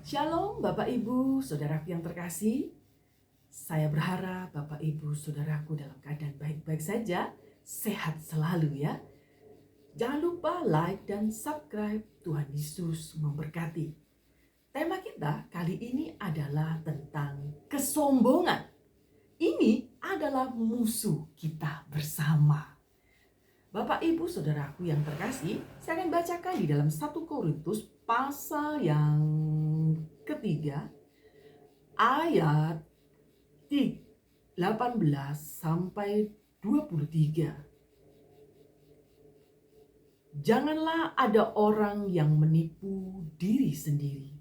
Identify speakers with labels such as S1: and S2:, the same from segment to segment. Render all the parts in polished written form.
S1: Shalom Bapak Ibu, Saudaraku yang terkasih. Saya berharap Bapak Ibu, Saudaraku dalam keadaan baik-baik saja, sehat selalu ya. Jangan lupa like dan subscribe. Tuhan Yesus memberkati. Tema kita kali ini adalah tentang kesombongan. Ini adalah musuh kita bersama. Bapak Ibu Saudaraku yang terkasih, saya akan bacakan di dalam 1 Korintus pasal yang ketiga ayat 18 sampai 23. Janganlah ada orang yang menipu diri sendiri.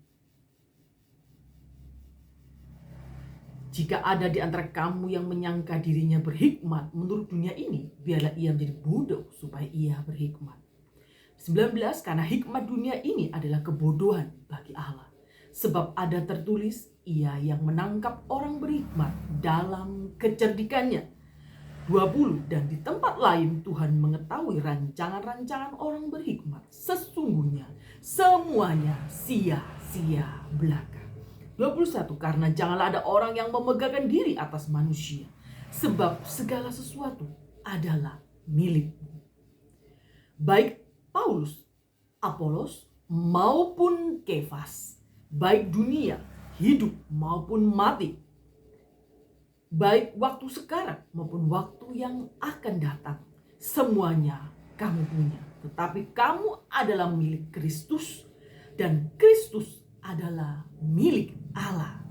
S1: Jika ada di antara kamu yang menyangka dirinya berhikmat menurut dunia ini, biarlah ia menjadi bodoh supaya ia berhikmat. 19, karena hikmat dunia ini adalah kebodohan bagi Allah. Sebab ada tertulis, ia yang menangkap orang berhikmat dalam kecerdikannya. 20, dan di tempat lain Tuhan mengetahui rancangan-rancangan orang berhikmat. Sesungguhnya semuanya sia-sia belaka. 21, karena janganlah ada orang yang memegahkan diri atas manusia, sebab segala sesuatu adalah milikmu. Baik Paulus, Apolos maupun Kefas, baik dunia, hidup maupun mati, baik waktu sekarang maupun waktu yang akan datang, semuanya kamu punya. Tetapi kamu adalah milik Kristus dan Kristus adalah milik Allah.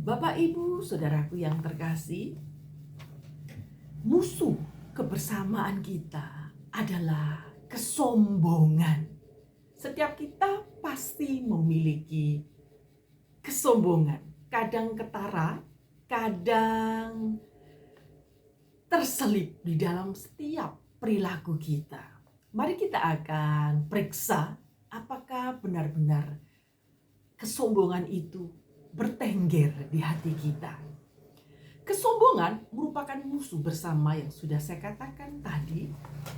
S1: Bapak Ibu Saudaraku yang terkasih, musuh kebersamaan kita adalah kesombongan. Setiap kita pasti memiliki kesombongan. Kadang ketara, kadang terselip di dalam setiap perilaku kita. Mari kita akan periksa apakah benar-benar kesombongan itu bertengger di hati kita. Kesombongan merupakan musuh bersama yang sudah saya katakan tadi.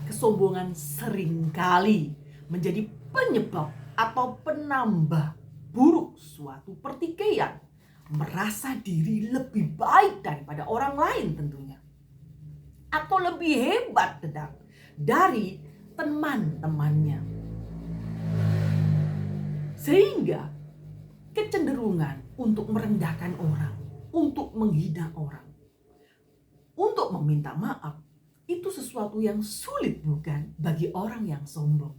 S1: Kesombongan seringkali menjadi penyebab atau penambah buruk suatu pertikaian. Merasa diri lebih baik daripada orang lain tentunya. Atau lebih hebat dari teman-temannya. Sehingga kecenderungan untuk merendahkan orang, untuk menghina orang, untuk meminta maaf, itu sesuatu yang sulit bukan bagi orang yang sombong.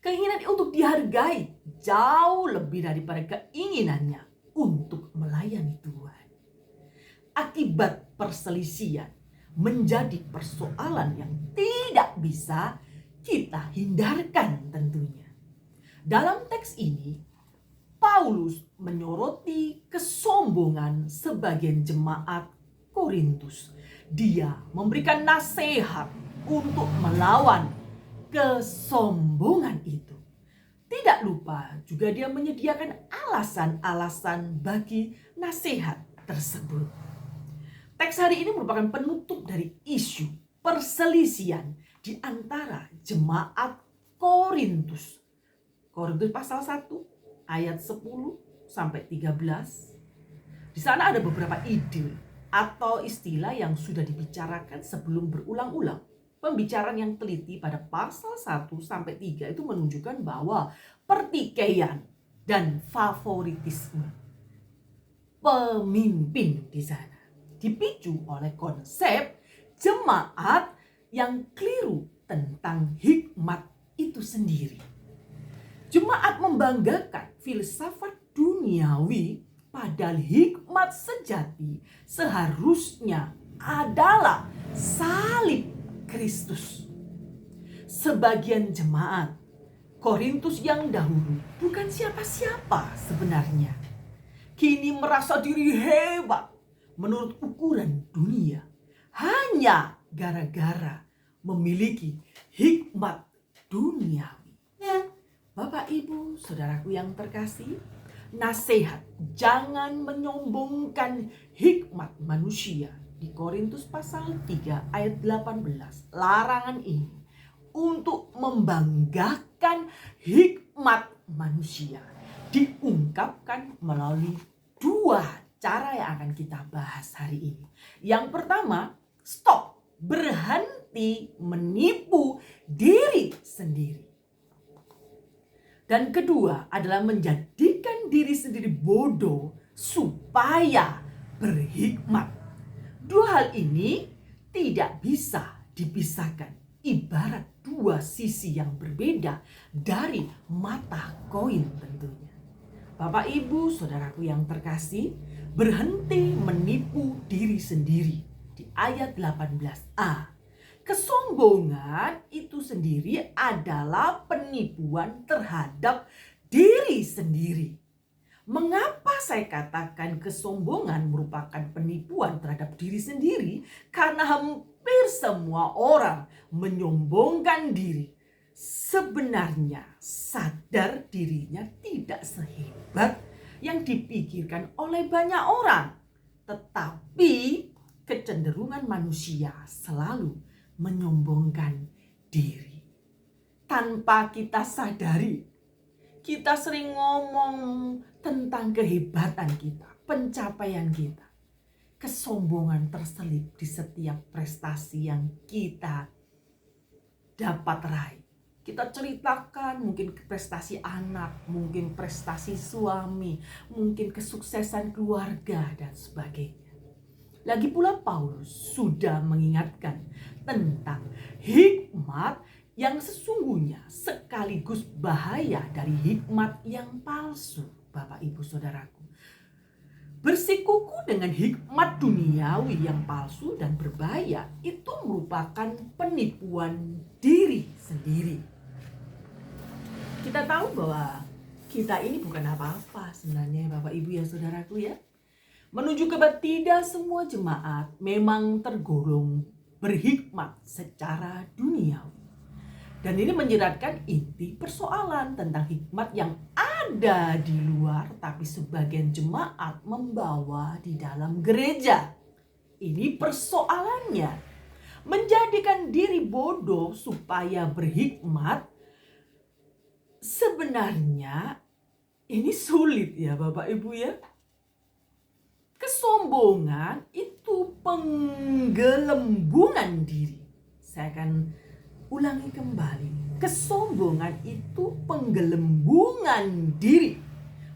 S1: Keinginan untuk dihargai jauh lebih daripada keinginannya untuk melayani Tuhan. Akibat perselisihan menjadi persoalan yang tidak bisa kita hindarkan tentunya. Dalam teks ini, Paulus menyoroti kesombongan sebagian jemaat Korintus. Dia memberikan nasihat untuk melawan kesombongan itu. Tidak lupa juga dia menyediakan alasan-alasan bagi nasihat tersebut. Teks hari ini merupakan penutup dari isu perselisihan di antara jemaat Korintus. Korintus pasal 1 ayat 10 sampai 13. Di sana ada beberapa ide atau istilah yang sudah dibicarakan sebelum berulang-ulang. Pembicaraan yang teliti pada pasal 1 sampai 3 itu menunjukkan bahwa pertikaian dan favoritisme pemimpin di sana dipicu oleh konsep jemaat yang keliru tentang hikmat itu sendiri. Jemaat membanggakan filsafat duniawi, padahal hikmat sejati seharusnya adalah salib Kristus. Sebagian jemaat Korintus yang dahulu bukan siapa-siapa sebenarnya. Kini merasa diri hebat menurut ukuran dunia hanya gara-gara memiliki hikmat duniawi. Bapak Ibu Saudaraku yang terkasih, nasihat jangan menyombongkan hikmat manusia di Korintus pasal 3 ayat 18. Larangan ini untuk membanggakan hikmat manusia diungkapkan melalui dua cara yang akan kita bahas hari ini. Yang pertama, stop, berhenti menipu diri sendiri. Dan kedua adalah menjadikan diri sendiri bodoh supaya berhikmat. Dua hal ini tidak bisa dipisahkan. Ibarat dua sisi yang berbeda dari mata koin tentunya. Bapak, Ibu, saudaraku yang terkasih, berhenti menipu diri sendiri. Di ayat 18a. Kesombongan itu sendiri adalah penipuan terhadap diri sendiri. Mengapa saya katakan kesombongan merupakan penipuan terhadap diri sendiri? Karena hampir semua orang menyombongkan diri. Sebenarnya sadar dirinya tidak sehebat yang dipikirkan oleh banyak orang. Tetapi kecenderungan manusia selalu menyombongkan diri. Tanpa kita sadari, kita sering ngomong tentang kehebatan kita, pencapaian kita. Kesombongan terselip di setiap prestasi yang kita dapat raih. Kita ceritakan mungkin prestasi anak, mungkin prestasi suami, mungkin kesuksesan keluarga dan sebagainya. Lagi pula Paulus sudah mengingatkan tentang hikmat yang sesungguhnya sekaligus bahaya dari hikmat yang palsu. Bapak, Ibu, saudaraku, bersikuku dengan hikmat duniawi yang palsu dan berbahaya itu merupakan penipuan diri sendiri. Kita tahu bahwa kita ini bukan apa-apa sebenarnya, Bapak, Ibu, ya, saudaraku, ya. Menunjuk kepada tidak semua jemaat memang tergolong berhikmat secara duniawi. Dan ini menjeratkan inti persoalan tentang hikmat yang ada di luar, tapi sebagian jemaat membawa di dalam gereja. Ini persoalannya. Menjadikan diri bodoh supaya berhikmat, sebenarnya ini sulit ya Bapak Ibu ya. Kesombongan itu penggelembungan diri. Saya akan ulangi kembali. Kesombongan itu penggelembungan diri.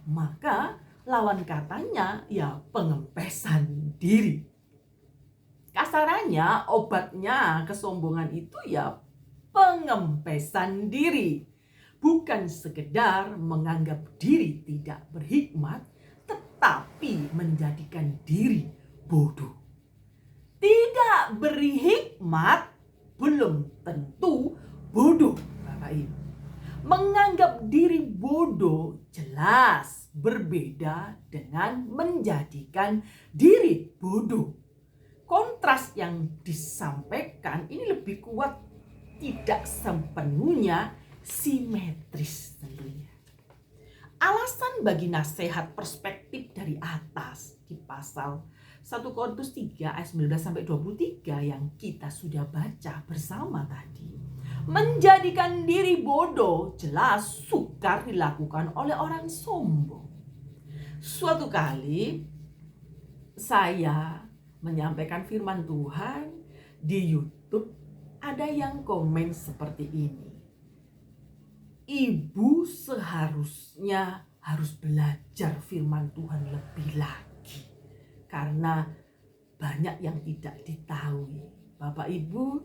S1: Maka lawan katanya ya pengempesan diri. Kasarannya obatnya kesombongan itu ya pengempesan diri. Bukan sekedar menganggap diri tidak berhikmat, tetapi menjadikan diri bodoh. Tidak berhikmat belum tentu bodoh, Bapak Ibu. Menganggap diri bodoh jelas berbeda dengan menjadikan diri bodoh. Kontras yang disampaikan ini lebih kuat, tidak sepenuhnya simetris tentunya. Alasan bagi nasihat perspektif dari atas di pasal 1 Korintus 3 ayat 19-23 yang kita sudah baca bersama tadi, menjadikan diri bodoh jelas sukar dilakukan oleh orang sombong. Suatu kali saya menyampaikan firman Tuhan di YouTube, ada yang komen seperti ini. Ibu seharusnya harus belajar firman Tuhan lebih lagi. Karena banyak yang tidak diketahui. Bapak Ibu,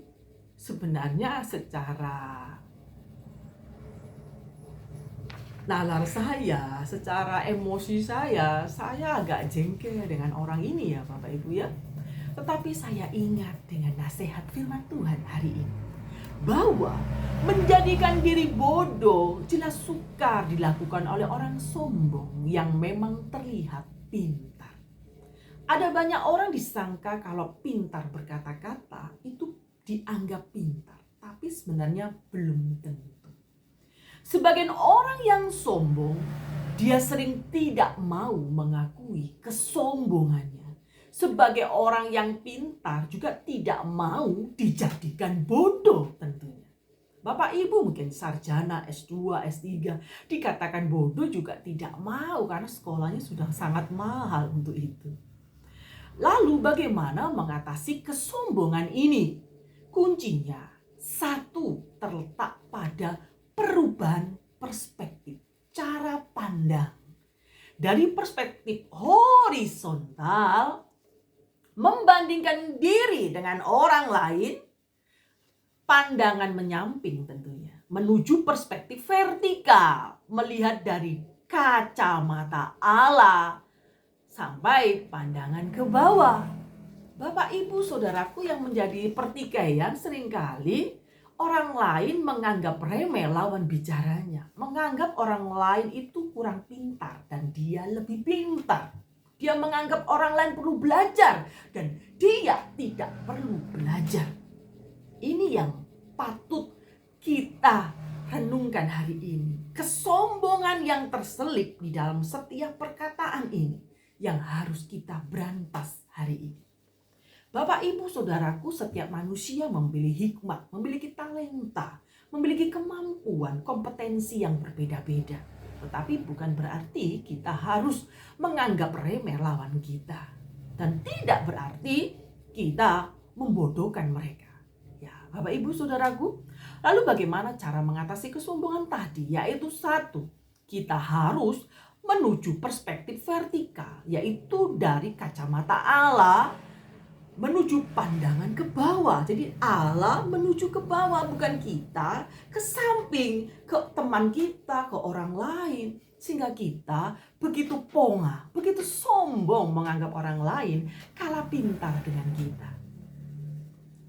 S1: sebenarnya secara nalar saya, secara emosi saya agak jengkel dengan orang ini ya Bapak Ibu ya. Tetapi saya ingat dengan nasihat firman Tuhan hari ini, bahwa menjadikan diri bodoh jelas sukar dilakukan oleh orang sombong yang memang terlihat pintar. Ada banyak orang disangka kalau pintar berkata-kata itu dianggap pintar, tapi sebenarnya belum tentu. Sebagian orang yang sombong, dia sering tidak mau mengakui kesombongannya. Sebagai orang yang pintar juga tidak mau dijadikan bodoh tentunya. Bapak Ibu mungkin sarjana S2, S3, dikatakan bodoh juga tidak mau karena sekolahnya sudah sangat mahal untuk itu. Lalu bagaimana mengatasi kesombongan ini? Kuncinya satu, terletak pada perubahan perspektif, cara pandang. Dari perspektif horizontal, membandingkan diri dengan orang lain, pandangan menyamping tentunya, menuju perspektif vertikal, melihat dari kacamata Allah sampai pandangan ke bawah. Bapak, Ibu, Saudaraku yang menjadi pertikaian seringkali orang lain menganggap remeh lawan bicaranya, menganggap orang lain itu kurang pintar dan dia lebih pintar. Dia menganggap orang lain perlu belajar dan dia tidak perlu belajar. Ini yang patut kita renungkan hari ini. Kesombongan yang terselip di dalam setiap perkataan ini yang harus kita berantas hari ini. Bapak, Ibu, Saudaraku, setiap manusia memiliki hikmat, memiliki talenta, memiliki kemampuan, kompetensi yang berbeda-beda. Tetapi bukan berarti kita harus menganggap remeh lawan kita. Dan tidak berarti kita membodohkan mereka. Bapak, Ibu, Saudaraku, lalu bagaimana cara mengatasi kesombongan tadi? Yaitu satu, kita harus menuju perspektif vertikal, yaitu dari kacamata Allah menuju pandangan ke bawah. Jadi Allah menuju ke bawah, bukan kita ke samping, ke teman kita, ke orang lain. Sehingga kita begitu pongah, begitu sombong menganggap orang lain kalah pintar dengan kita.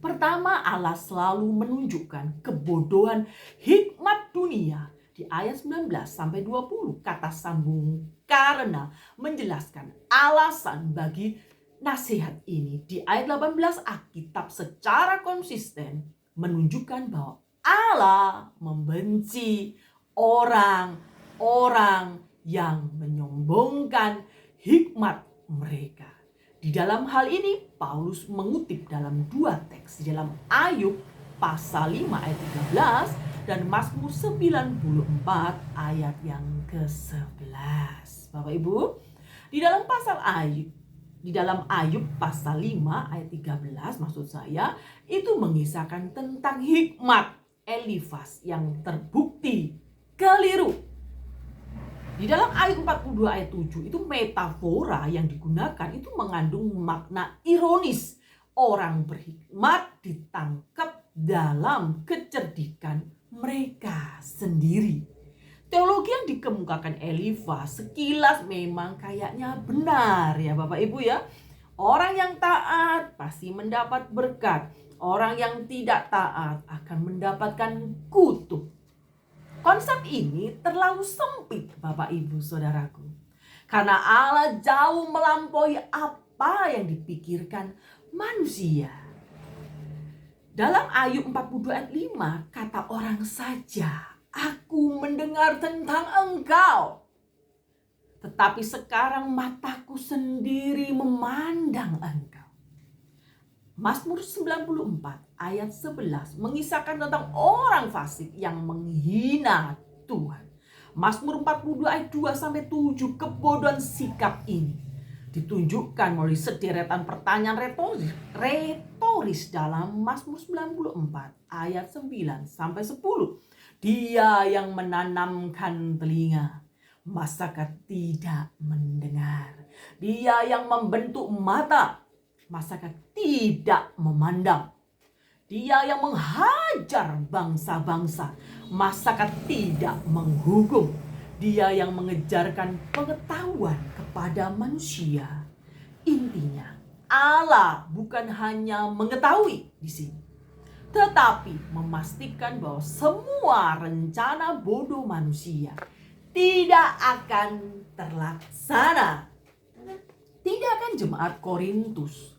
S1: Pertama, Allah selalu menunjukkan kebodohan hikmat dunia. Di ayat 19 sampai 20, kata sambung karena menjelaskan alasan bagi nasihat ini. Di ayat 18, Alkitab secara konsisten menunjukkan bahwa Allah membenci orang-orang yang menyombongkan hikmat mereka. Di dalam hal ini, Paulus mengutip dalam dua teks, di dalam Ayub pasal 5 ayat 13 dan Mazmur 94 ayat yang ke-11. Bapak, Ibu, di dalam Ayub pasal 5 ayat 13 maksud saya, itu mengisahkan tentang hikmat Elifas yang terbukti keliru. Di dalam ayat 42 ayat 7 itu metafora yang digunakan itu mengandung makna ironis. Orang berhikmat ditangkap dalam kecerdikan mereka sendiri. Teologi yang dikemukakan Elifas sekilas memang kayaknya benar ya Bapak Ibu ya. Orang yang taat pasti mendapat berkat. Orang yang tidak taat akan mendapatkan kutuk. Konsep ini terlalu sempit Bapak, Ibu, Saudaraku. Karena Allah jauh melampaui apa yang dipikirkan manusia. Dalam Ayub 42 ayat 5, kata orang saja, aku mendengar tentang engkau. Tetapi sekarang mataku sendiri memandang engkau. Mazmur 94 ayat 11 mengisahkan tentang orang fasik yang menghina Tuhan. Mazmur 42 ayat 2 sampai 7, kebodohan sikap ini ditunjukkan melalui sederetan pertanyaan retoris dalam Mazmur 94 ayat 9 sampai 10. Dia yang menanamkan telinga, masakah tidak mendengar? Dia yang membentuk mata, masakah tidak memandang? Dia yang menghajar bangsa-bangsa, masakah tidak menghukum? Dia yang mengejarkan pengetahuan kepada manusia. Intinya, Allah bukan hanya mengetahui di sini, tetapi memastikan bahwa semua rencana bodoh manusia tidak akan terlaksana. Tidakkan jemaat Korintus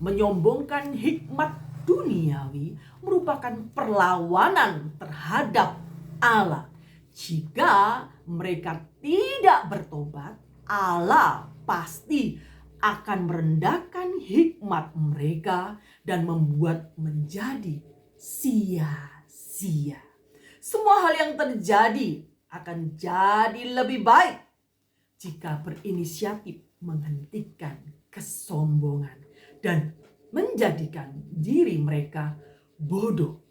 S1: menyombongkan hikmat duniawi merupakan perlawanan terhadap Allah. Jika mereka tidak bertobat, Allah pasti akan merendahkan hikmat mereka dan membuat menjadi sia-sia. Semua hal yang terjadi akan jadi lebih baik jika berinisiatif menghentikan kesombongan dan menjadikan diri mereka bodoh.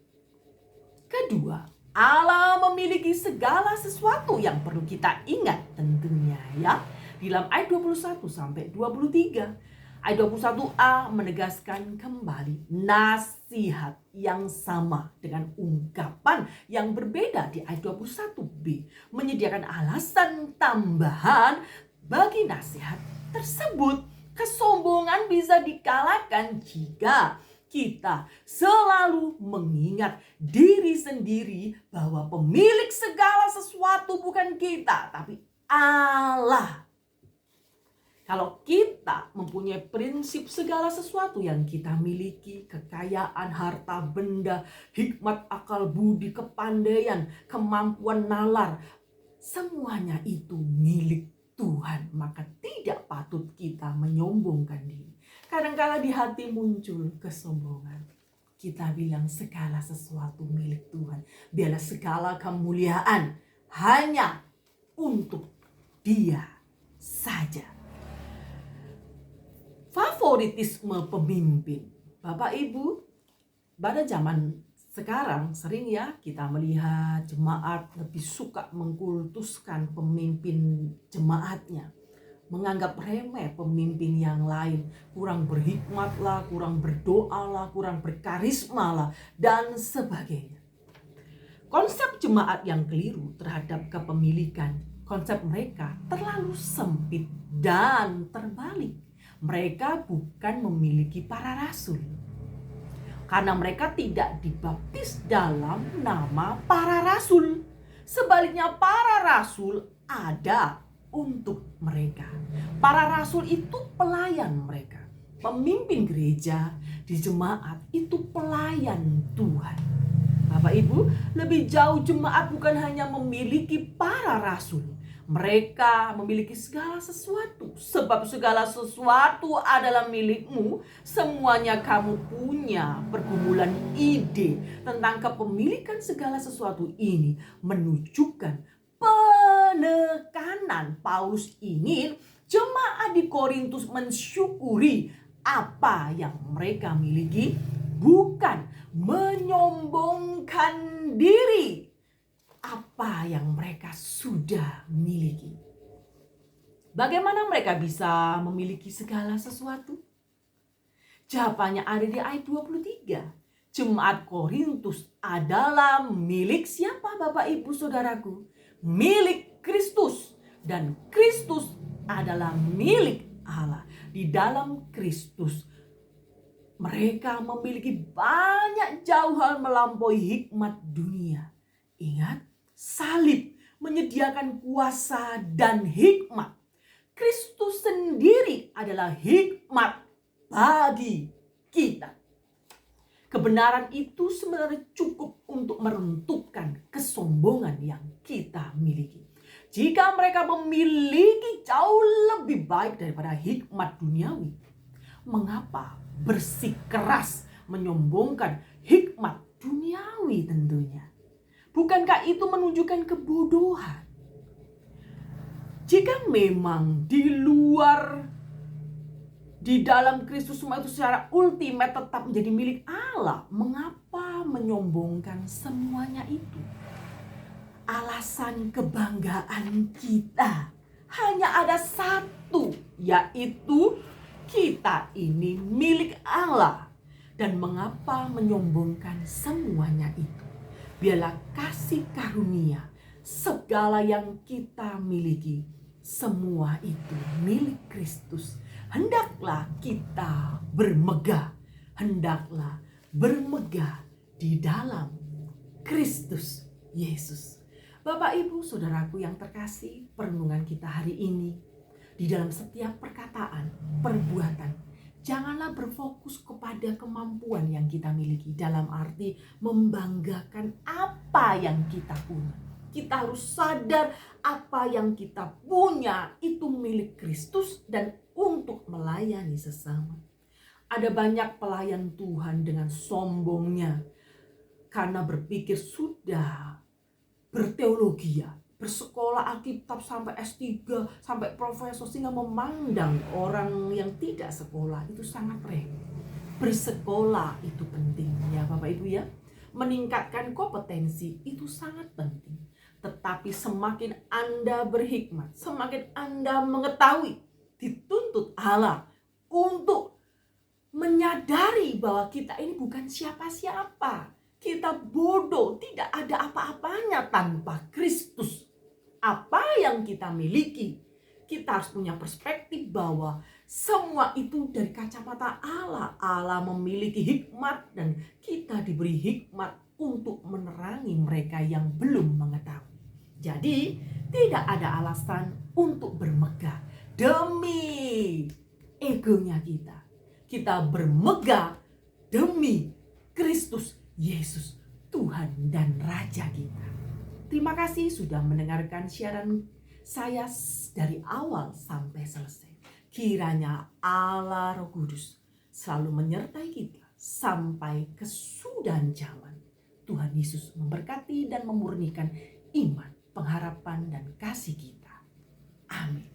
S1: Kedua, Allah memiliki segala sesuatu yang perlu kita ingat tentunya ya. Di dalam ayat 21 sampai 23. Ayat 21a menegaskan kembali nasihat yang sama dengan ungkapan yang berbeda di ayat 21b. Menyediakan alasan tambahan bagi nasihat tersebut. Kesombongan bisa dikalahkan jika kita selalu mengingat diri sendiri bahwa pemilik segala sesuatu bukan kita, tapi Allah. Kalau kita mempunyai prinsip segala sesuatu yang kita miliki, kekayaan, harta, benda, hikmat, akal, budi, kepandaian, kemampuan nalar, semuanya itu milik Tuhan, maka tidak patut kita menyombongkan diri. Kadang-kala di hati muncul kesombongan. Kita bilang segala sesuatu milik Tuhan. Biarlah segala kemuliaan hanya untuk Dia saja. Favoritisme pemimpin. Bapak Ibu, pada zaman sekarang sering ya kita melihat jemaat lebih suka mengkultuskan pemimpin jemaatnya. Menganggap remeh pemimpin yang lain. Kurang berhikmat lah, kurang berdoa lah, kurang berkarisma lah, dan sebagainya. Konsep jemaat yang keliru terhadap kepemilikan. Konsep mereka terlalu sempit dan terbalik. Mereka bukan memiliki para rasul. Karena mereka tidak dibaptis dalam nama para rasul. Sebaliknya para rasul ada untuk mereka. Para rasul itu pelayan mereka. Pemimpin gereja di jemaat itu pelayan Tuhan. Bapak Ibu, lebih jauh jemaat bukan hanya memiliki para rasul. Mereka memiliki segala sesuatu. Sebab segala sesuatu adalah milikmu. Semuanya kamu punya. Pergumulan ide tentang kepemilikan segala sesuatu ini menunjukkan penekanan Paulus ingin jemaat di Korintus mensyukuri apa yang mereka miliki, bukan menyombongkan diri apa yang mereka sudah miliki. Bagaimana mereka bisa memiliki segala sesuatu? Jawabannya ada di ayat 23. Jemaat Korintus adalah milik siapa Bapak Ibu Saudaraku? Milik Kristus. Dan Kristus adalah milik Allah. Di dalam Kristus mereka memiliki banyak jauh hal melampaui hikmat dunia. Ingat, salib menyediakan kuasa dan hikmat. Kristus sendiri adalah hikmat bagi kita. Kebenaran itu sebenarnya cukup untuk meruntuhkan kesombongan yang kita miliki. Jika mereka memiliki jauh lebih baik daripada hikmat duniawi, mengapa bersikeras menyombongkan hikmat duniawi tentunya? Bukankah itu menunjukkan kebodohan? Jika memang di dalam Kristus semua itu secara ultimate tetap menjadi milik Allah, mengapa menyombongkan semuanya itu? Alasan kebanggaan kita hanya ada satu, yaitu kita ini milik Allah. Dan mengapa menyombongkan semuanya itu? Biarlah kasih karunia, segala yang kita miliki, semua itu milik Kristus. Hendaklah kita bermegah, hendaklah bermegah di dalam Kristus Yesus. Bapak Ibu Saudaraku yang terkasih, perenungan kita hari ini di dalam setiap perkataan, perbuatan, janganlah berfokus kepada kemampuan yang kita miliki dalam arti membanggakan apa yang kita punya. Kita harus sadar apa yang kita punya itu milik Kristus dan untuk melayani sesama. Ada banyak pelayan Tuhan dengan sombongnya karena berpikir sudah berteologi ya, bersekolah Alkitab sampai S3, sampai profesor, sehingga memandang orang yang tidak sekolah itu sangat remeh. Bersekolah itu penting ya Bapak Ibu ya. Meningkatkan kompetensi itu sangat penting. Tetapi semakin Anda berhikmat, semakin Anda mengetahui, dituntut Allah untuk menyadari bahwa kita ini bukan siapa-siapa. Kita bodoh, tidak ada apa-apanya tanpa Kristus. Apa yang kita miliki, kita harus punya perspektif bahwa semua itu dari kacamata Allah. Allah memiliki hikmat dan kita diberi hikmat untuk menerangi mereka yang belum mengetahui. Jadi tidak ada alasan untuk bermegah demi egonya kita. Kita bermegah demi Kristus Yesus, Tuhan dan Raja kita. Terima kasih sudah mendengarkan siaran saya dari awal sampai selesai. Kiranya Allah Roh Kudus selalu menyertai kita sampai kesudahan zaman. Tuhan Yesus memberkati dan memurnikan iman, pengharapan, dan kasih kita. Amin.